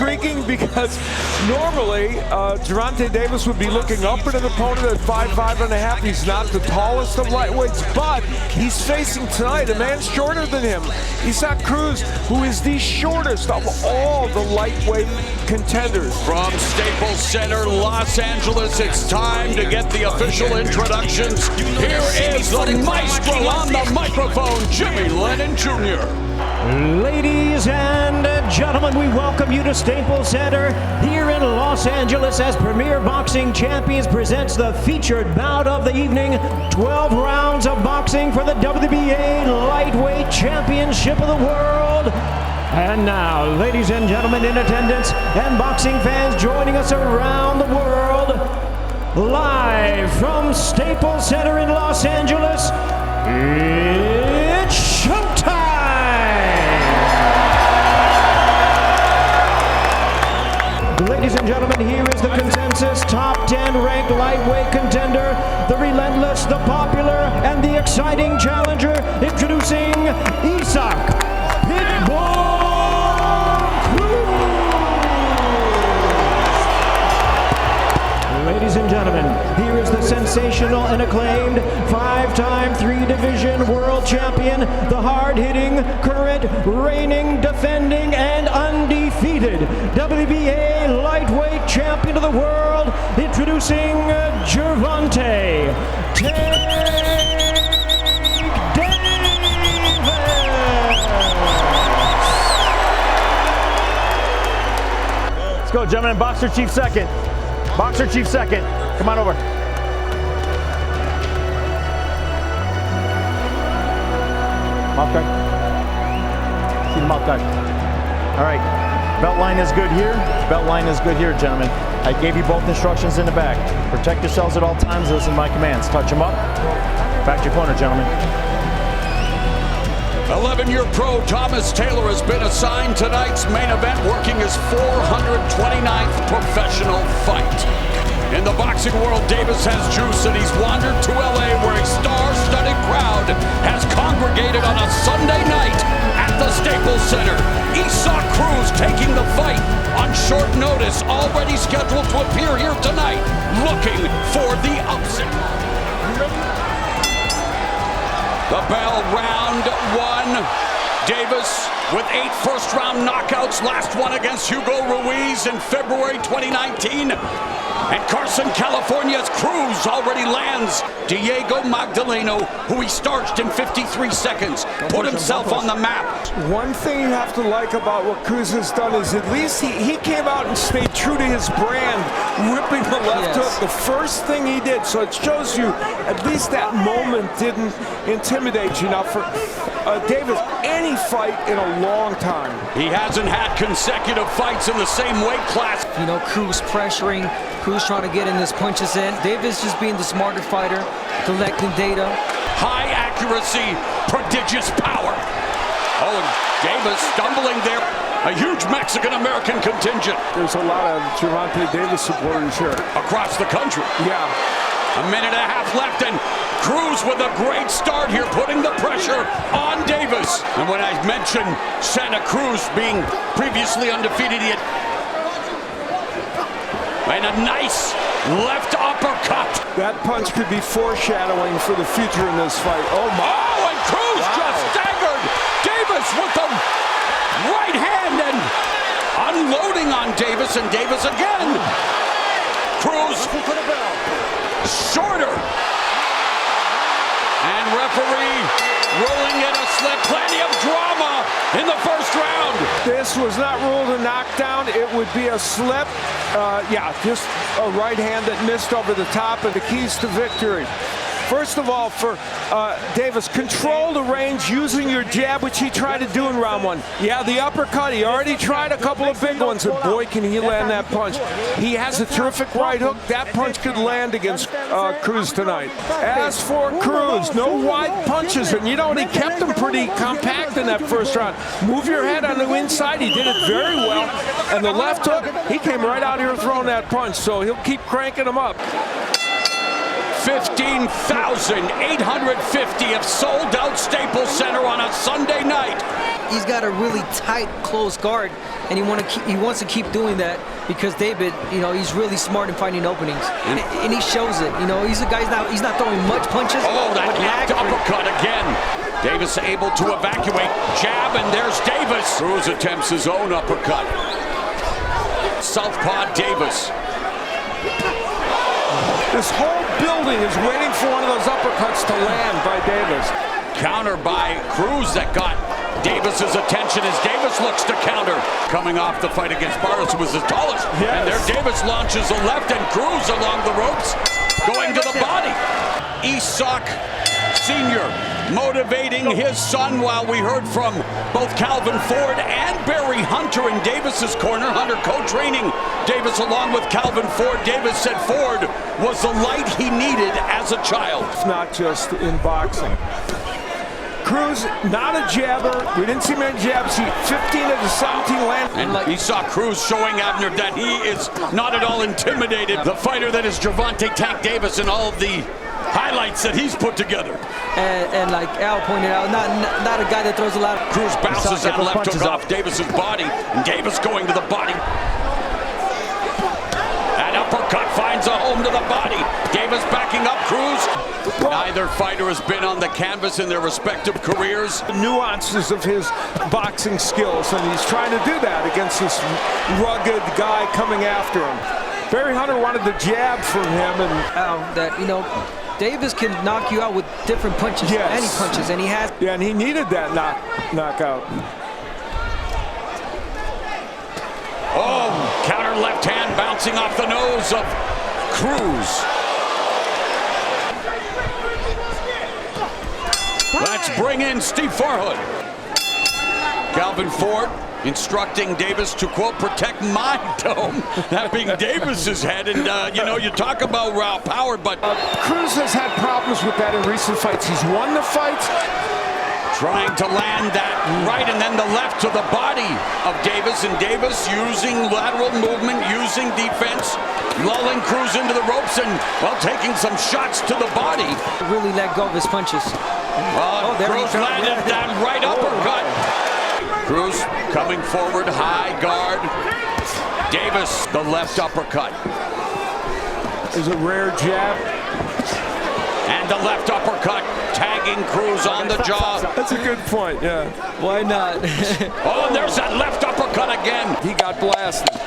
intriguing because normally Gervonta Davis would be looking up at an opponent at 5'5½". He's not the tallest of lightweights, but he's facing tonight a man shorter than him. He's got Cruz, who is the shortest of all the lightweight contenders. From Staples Center, Los Angeles, it's time to get the official introductions. Here is the maestro on the microphone, Jimmy Lennon Jr. Ladies and gentlemen, we welcome you to Staples Center here in Los Angeles as Premier Boxing Champions presents the featured bout of the evening. 12 rounds of boxing for the WBA Lightweight Championship of the World. And now, ladies and gentlemen in attendance and boxing fans joining us around the world, live from Staples Center in Los Angeles, it's showtime! Ladies and gentlemen, here is the consensus top 10 ranked lightweight contender, the relentless, the popular, and the exciting challenger, introducing Pitbull Cruz. Ladies and gentlemen, here is the sensational and acclaimed 5-time 3-division world champion, the hard-hitting, current, reigning, defending, and undefeated WBA lightweight champion of the world, introducing Gervonta. Let's go, gentlemen. Boxer Chief second. Boxer Chief second. Come on over. Mouth guard. See the mouth guard. All right. Belt line is good here. Belt line is good here, gentlemen. I gave you both instructions in the back. Protect yourselves at all times. Listen to my commands. Touch them up. Back to your corner, gentlemen. 11-year pro Thomas Taylor has been assigned tonight's main event, working his 429th professional fight. In the boxing world, Davis has juice, and he's wandered to LA, where a star-studded crowd has congregated on a Sunday night at the Staples Center. Cruz taking the fight on short notice, already scheduled to appear here tonight, looking for the upset. The bell, round one. Davis with 8 first-round knockouts, last one against Hugo Ruiz in February 2019. And Carson, California's Cruz already lands Diego Magdaleno, who he starched in 53 seconds, put himself on the map. One thing you have to like about what Cruz has done is at least he came out and stayed true to his brand, ripping the left hook, the first thing he did. So it shows you at least that moment didn't intimidate you. Now for Davis, any fight in a long time. He hasn't had consecutive fights in the same weight class. You know, Cruz pressuring, Cruz trying to get in his punches in. Davis just being the smarter fighter, collecting data. High accuracy, prodigious power. Oh, and Davis stumbling there. A huge Mexican-American contingent. There's a lot of Gervonta Davis supporters here. Across the country. Yeah. A minute and a half left, and Cruz with a great start here, putting the pressure on Davis. And when I mentioned Santa Cruz being previously undefeated, he had and a nice left uppercut. That punch could be foreshadowing for the future in this fight. Oh my! Oh, and Cruz just staggered Davis with the right hand and unloading on Davis, and Davis again. Cruz shorter. And referee ruling it a slip. Plenty of drama in the first round. This was not ruled a knockdown. It would be a slip. Yeah, just a right hand that missed over the top, and the keys to victory. First of all, for Davis, control the range using your jab, which he tried to do in round one. Yeah, the uppercut, he already tried a couple of big ones, and boy, can he land that punch. He has a terrific right hook. That punch could land against Cruz tonight. As for Cruz, no wide punches, and you know, he kept them pretty compact in that first round. Move your head on the inside, he did it very well. And the left hook, he came right out here throwing that punch, so he'll keep cranking them up. 15,850 have sold out Staples Center on a Sunday night he's got a really tight, close guard, and he wants to keep doing that because David, you know, he's really smart in finding openings, and he shows it. You know, he's a guy. He's not throwing much punches. Oh, that left uppercut again. Davis able to evacuate. Jab, and there's Davis. Cruz attempts his own uppercut. Southpaw Davis. This whole building is waiting for one of those uppercuts to land by Davis. Counter by Cruz that got Davis's attention as Davis looks to counter. Coming off the fight against Barros, who was the tallest. Yes. And there Davis launches a left, and Cruz along the ropes, going to the body. Isak Sr. motivating his son, while we heard from both Calvin Ford and Barry Hunter in Davis's corner. Hunter co-training Davis along with Calvin Ford. Davis said Ford was the light he needed as a child. It's not just in boxing. Cruz, not a jabber. We didn't see many jabs. He 15 of the 17 landed. And he saw Cruz showing Abner that he is not at all intimidated. The fighter that is Gervonta Tank Davis and all of the highlights that he's put together. And like Al pointed out, not a guy that throws a lot. Cruz bounces that left hook off Davis's body, and Davis going to the body. That uppercut finds a home to the body. Davis backing up Cruz. Neither fighter has been on the canvas in their respective careers. The nuances of his boxing skills, and he's trying to do that against this rugged guy coming after him. Barry Hunter wanted the jab from him, and that, you know, Davis can knock you out with different punches, yes, any punches, and he has. Yeah, and he needed that knockout. Oh, counter left hand bouncing off the nose of Cruz. Let's bring in Steve Farhood. Calvin Ford instructing Davis to, quote, protect my dome, that being Davis's head. And, you know, you talk about raw power, but Cruz has had problems with that in recent fights. He's won the fights. Trying to land that right and then the left to the body of Davis. And Davis using lateral movement, using defense, lulling Cruz into the ropes and, well, taking some shots to the body. Really let go of his punches. Cruz landed that right uppercut. Cruz coming forward, high guard. Davis, the left uppercut. Is a rare jab. And the left uppercut, tagging Cruz on the jaw. That's a good point, yeah. Why not? Oh, and there's that left uppercut again. He got blasted.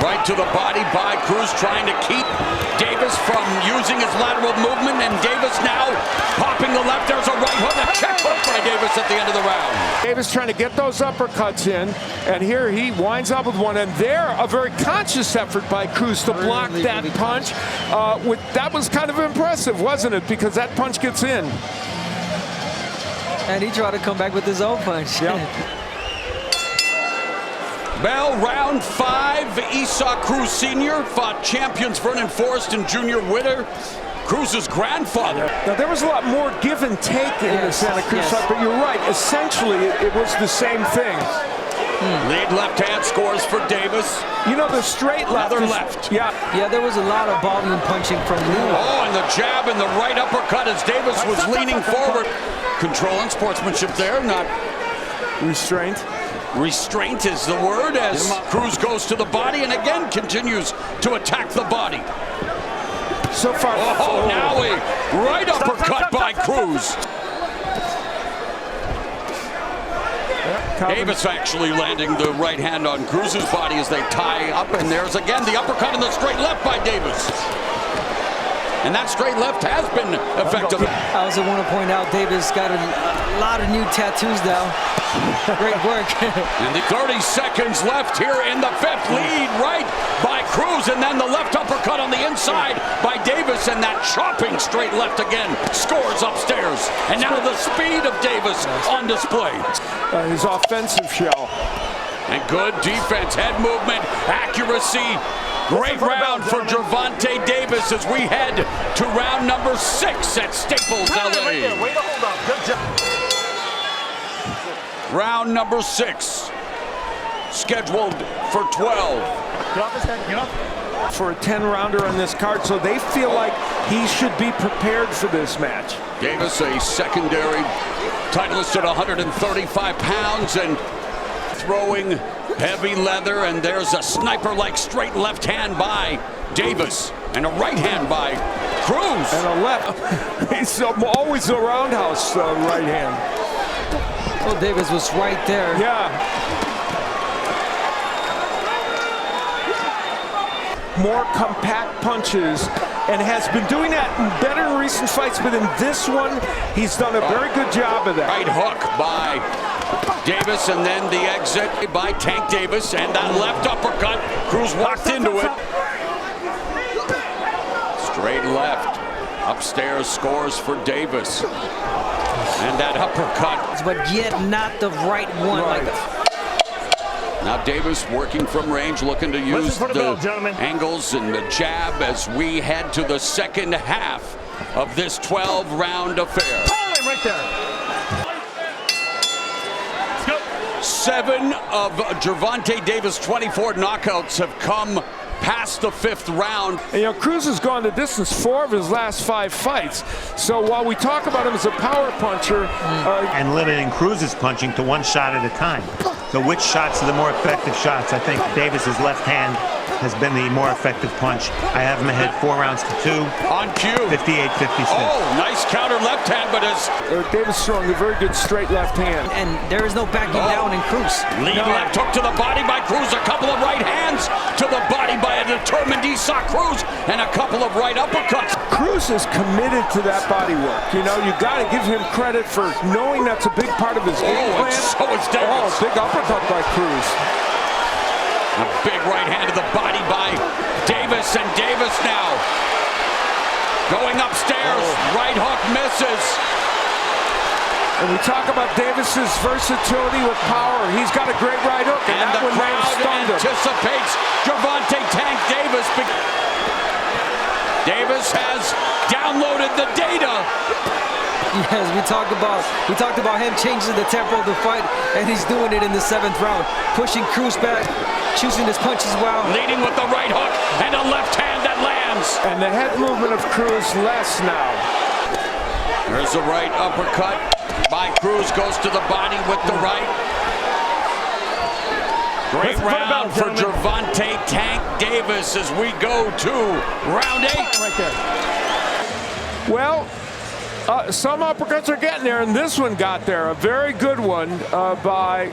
Right to the body by Cruz, trying to keep Davis from using his lateral movement, and Davis now popping the left. There's a right hook, a check hook by Davis at the end of the round. Davis trying to get those uppercuts in, and here he winds up with one, and there a very conscious effort by Cruz to block that punch. That was kind of impressive, wasn't it? Because that punch gets in. And he tried to come back with his own punch. Yep. Bell, round 5. Isak Cruz Sr. fought champions Vernon Forrest and Junior Witter, Cruz's grandfather. Now, there was a lot more give and take in the Santa Cruz fight, but you're right. Essentially, it was the same thing. Lead left hand scores for Davis. You know, the straight left. Another left. Yeah. Yeah, there was a lot of volume punching from Lou. Oh, and the jab and the right uppercut as Davis was leaning forward. Control and sportsmanship there, not Restraint. restraint is the word, as Cruz goes to the body and again continues to attack the body. So far. Oh, now a right uppercut by Cruz. Davis actually landing the right hand on Cruz's body as they tie up, and there's again the uppercut and the straight left by Davis. And that straight left has been effective. I also want to point out Davis got a lot of new tattoos now. Great work. And the 30 seconds left here in the 5th. Lead right by Cruz, and then the left uppercut on the inside by Davis, and that chopping straight left again scores upstairs. And now the speed of Davis on display. His offensive shell. And good defense, head movement, accuracy. Great round for Gervonta Davis as we head to round number 6 at Staples, LA. Round number 6. scheduled for 12. Get off his head, get off. For a 10-rounder on this card, so they feel like he should be prepared for this match. Davis, a secondary titleist at 135 pounds and throwing heavy leather, and there's a sniper-like straight left hand by Davis and a right hand by Cruz. And a left. He's always a roundhouse right hand. Well, Davis was right there. Yeah. More compact punches, and has been doing that better in recent fights, but in this one, he's done a very good job of that. Right hook by Davis, and then the exit by Tank Davis, and that left uppercut. Cruz walked into it. Straight left. Upstairs scores for Davis. And that uppercut. But yet not the right one. Now Davis working from range, looking to use the angles and the jab as we head to the second half of this 12-round affair. Right there. 7 of Gervonta Davis' 24 knockouts have come past the 5th round. And, you know, Cruz has gone the distance 4 of his last 5 fights. So while we talk about him as a power puncher, and limiting Cruz's punching to 1 shot at a time. So which shots are the more effective shots? I think Davis's left hand has been the more effective punch. I have him ahead 4 rounds to 2. On cue. 58-56. Oh, nice counter left hand, but as Davis throwing a very good straight left hand. And there is no backing down in Cruz. lead left hook to the body by Cruz, a couple of right hands to the body by a determined Esau Cruz, and a couple of right uppercuts. Cruz is committed to that body work. You know, you got to give him credit for knowing that's a big part of his game plan. So it's Davis. Oh, big uppercut by Cruz. A big right hand to the body by Davis, and Davis now going upstairs. Right hook misses. And we talk about Davis's versatility with power. He's got a great right hook, and that the one may have crowd stunned him. anticipates Gervonta Tank Davis. Davis has downloaded the data. Yes, we talked about him changing the tempo of the fight, and he's doing it in the 7th round, pushing Cruz back, choosing his punches well. Leading with the right hook and a left hand that lands. And the head movement of Cruz less now. There's a right uppercut by Cruz, goes to the body with the right. Great round for Gervonta Tank Davis as we go to round 8. Right there. Well, some uppercuts are getting there, and this one got there. A very good one by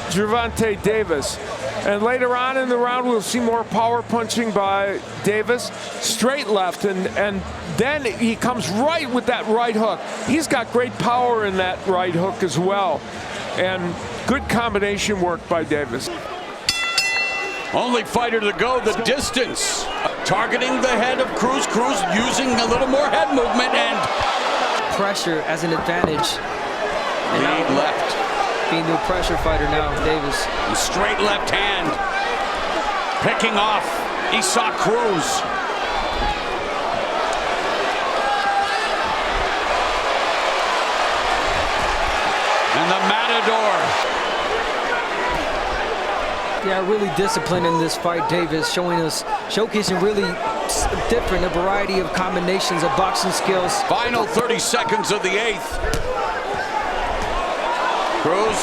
Gervonta Davis. And later on in the round, we'll see more power punching by Davis. Straight left, and then he comes right with that right hook. He's got great power in that right hook as well. And good combination work by Davis. Only fighter to go the distance. Targeting the head of Cruz. Cruz using a little more head movement and pressure as an advantage. And lead left. Being the pressure fighter now, Davis. A straight left hand. Picking off Esau Cruz. And the Matador. Yeah, really disciplined in this fight, Davis, showcasing really different, a variety of combinations of boxing skills. Final 30 seconds of the 8th. Cruz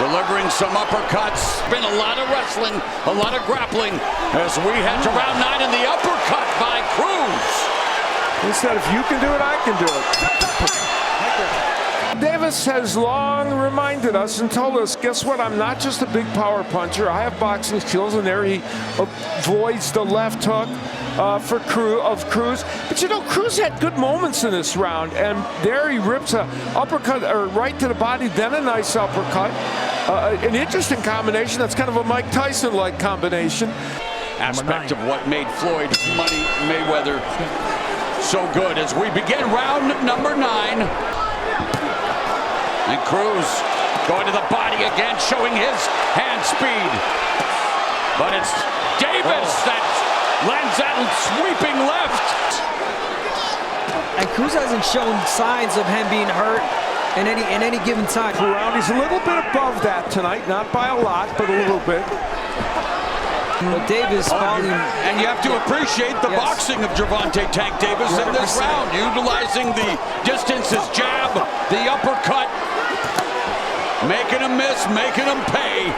delivering some uppercuts. Been a lot of wrestling, a lot of grappling as we head to round 9, and the uppercut by Cruz. He said, if you can do it, I can do it. Davis has long reminded us and told us, guess what? I'm not just a big power puncher. I have boxing skills, and there he avoids the left hook for Cruz. But you know, Cruz had good moments in this round, and there he rips a uppercut or right to the body, then a nice uppercut. An interesting combination. That's kind of a Mike Tyson-like combination. Aspect of what made Floyd Money Mayweather so good as we begin round number 9. And Cruz going to the body again, showing his hand speed. But it's Davis that lands that sweeping left. And Cruz hasn't shown signs of him being hurt. in any given time. Around, he's a little bit above that tonight, not by a lot, but a little bit. But Davis falling. And you have to appreciate the boxing of Gervonta Tank Davis in this round, utilizing the distance, his jab, the uppercut, making him miss, making him pay.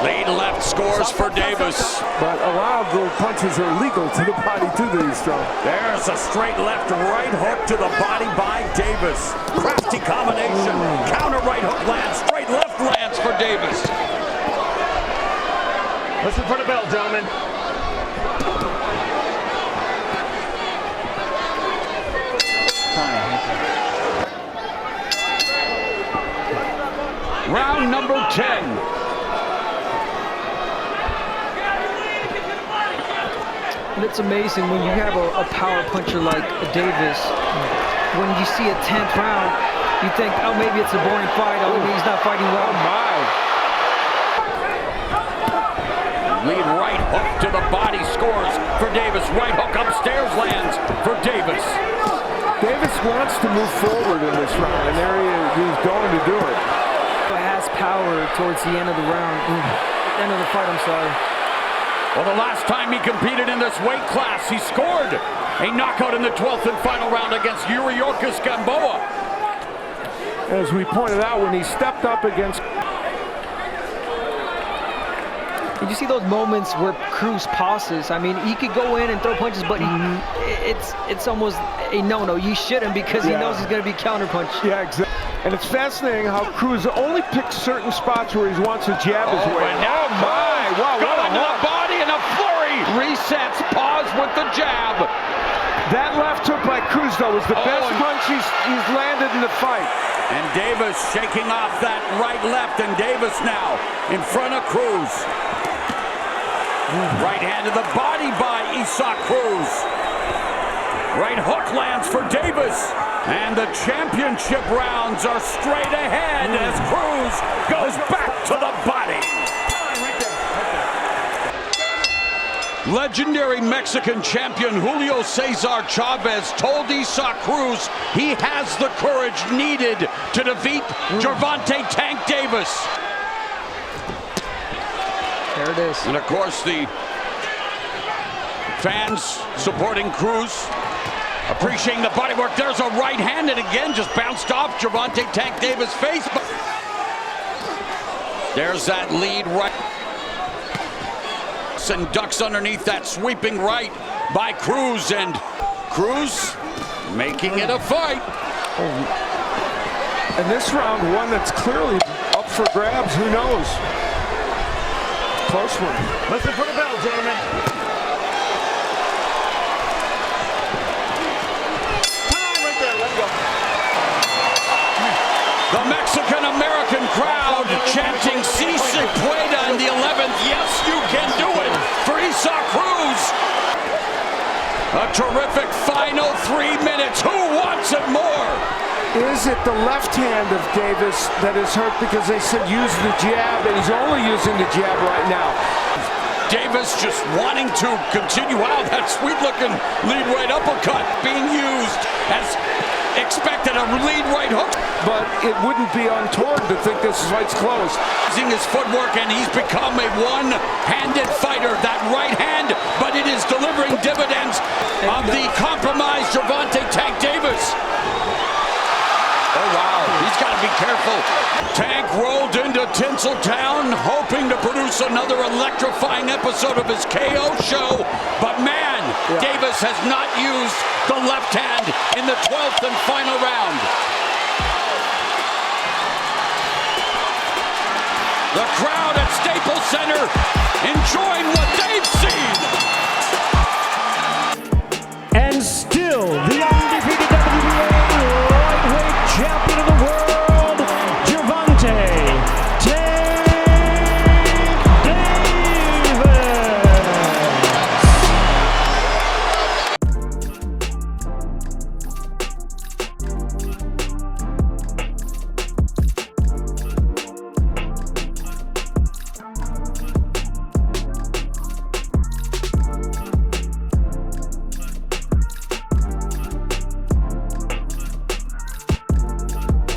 Lead left scores for Davis. But a lot of those punches are legal to the body too that he's thrown. There's a straight left right hook to the body by Davis. Crafty combination. Counter right hook lands. Straight left lands for Davis. Listen for the bell, gentlemen. Round number 10. And it's amazing when you have a power puncher like Davis. When you see a 10th round, you think, oh, maybe it's a boring fight. Oh, maybe he's not fighting well. Oh, my. Lead right hook to the body scores for Davis. Right hook upstairs lands for Davis. Davis wants to move forward in this round, and there he is. He's going to do it. Has power towards the end of the round. End of the fight, I'm sorry. Well, the last time he competed in this weight class, he scored a knockout in the 12th and final round against Yuriorkis Gamboa. As we pointed out, when he stepped up against... Did you see those moments where Cruz pauses? I mean, he could go in and throw punches, but it's almost a no-no. You shouldn't, because he knows he's going to be counterpunched. Yeah, exactly. And it's fascinating how Cruz only picks certain spots where he wants to jab his way. Oh, my! Wow, got into the body and a flurry. Resets, pause with the jab. That left hook by Cruz, though, was the best punch he's landed in the fight. And Davis shaking off that right left, and Davis now in front of Cruz. Right hand to the body by Cruz. Right hook lands for Davis. And the championship rounds are straight ahead as Cruz goes back to the body. Legendary Mexican champion Julio Cesar Chavez told Cruz he has the courage needed to defeat Gervonta Tank Davis. There it is. And of course, the fans supporting Cruz, appreciating the body work. There's a right hand, and again just bounced off Gervonta Tank Davis' face. But there's that lead right. And ducks underneath that sweeping right by Cruz, and Cruz making it a fight. And this round, one that's clearly up for grabs. Who knows? Close one. Listen for the bell, gentlemen. Time right there. Let go. The Mexican-American crowd chanting "Si se pueda" in the 11th. Yes, you can do it for Cruz. A terrific final 3 minutes. Who wants it more? Is it the left hand of Davis that is hurt, because they said use the jab, and he's only using the jab right now? Davis just wanting to continue. Wow, that sweet-looking lead right uppercut being used as expected, a lead right hook. But it wouldn't be untoward to think this fight's close. Using his footwork, and he's become a one-handed fighter. That right hand, but it is delivering dividends of the compromised Gervonta Tank Davis. Oh, wow, he's got to be careful. Tank rolled into Tinseltown, hoping to produce another electrifying episode of his KO show. But man, Davis has not used the left hand in the 12th and final round. The crowd at Staples Center enjoying what they've seen.